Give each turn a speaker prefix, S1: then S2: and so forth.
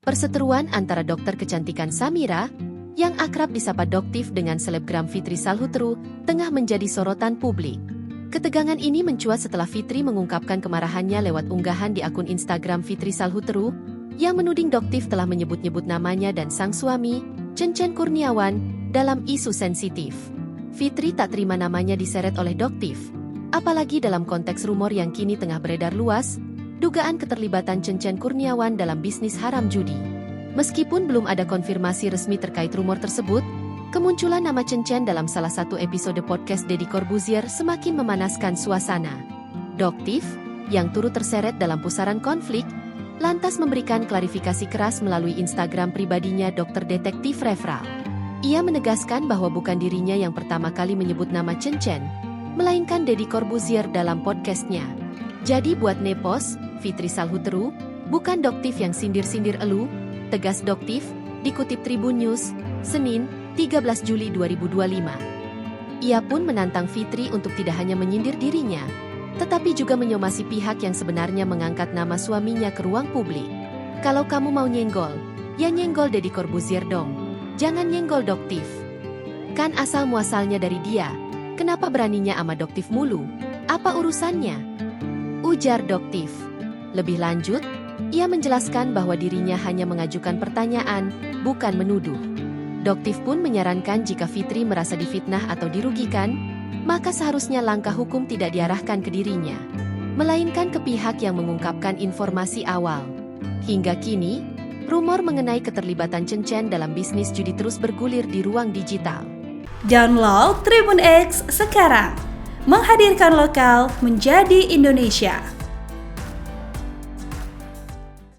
S1: Perseteruan antara dokter kecantikan Samira, yang akrab disapa Doktif dengan selebgram Fitri Salhutru, tengah menjadi sorotan publik. Ketegangan ini mencuat setelah Fitri mengungkapkan kemarahannya lewat unggahan di akun Instagram Fitri Salhutru, yang menuding Doktif telah menyebut-nyebut namanya dan sang suami, Cencen Kurniawan, dalam isu sensitif. Fitri tak terima namanya diseret oleh Doktif, apalagi dalam konteks rumor yang kini tengah beredar luas, dugaan keterlibatan Cencen Kurniawan dalam bisnis haram judi. Meskipun belum ada konfirmasi resmi terkait rumor tersebut, kemunculan nama Cencen dalam salah satu episode podcast Deddy Corbuzier semakin memanaskan suasana. Doktif, yang turut terseret dalam pusaran konflik, lantas memberikan klarifikasi keras melalui Instagram pribadinya Dr. Detektif Referral. Ia menegaskan bahwa bukan dirinya yang pertama kali menyebut nama Cencen, melainkan Deddy Corbuzier dalam podcastnya. Jadi buat Nepos, Fitri Salhutru, bukan Doktif yang sindir-sindir elu, tegas Doktif, dikutip Tribun News, Senin, 13 Juli 2025. Ia pun menantang Fitri untuk tidak hanya menyindir dirinya, tetapi juga menyomasi pihak yang sebenarnya mengangkat nama suaminya ke ruang publik. Kalau kamu mau nyenggol, ya nyenggol Deddy Corbuzier dong, jangan nyenggol Doktif. Kan asal-muasalnya dari dia, kenapa beraninya ama Doktif mulu? Apa urusannya? Ujar Doktif. Lebih lanjut, ia menjelaskan bahwa dirinya hanya mengajukan pertanyaan, bukan menuduh. Doktif pun menyarankan jika Fitri merasa difitnah atau dirugikan, maka seharusnya langkah hukum tidak diarahkan ke dirinya, melainkan ke pihak yang mengungkapkan informasi awal. Hingga kini, rumor mengenai keterlibatan Cencen dalam bisnis judi terus bergulir di ruang digital.
S2: Download Tribun X sekarang, menghadirkan lokal menjadi Indonesia.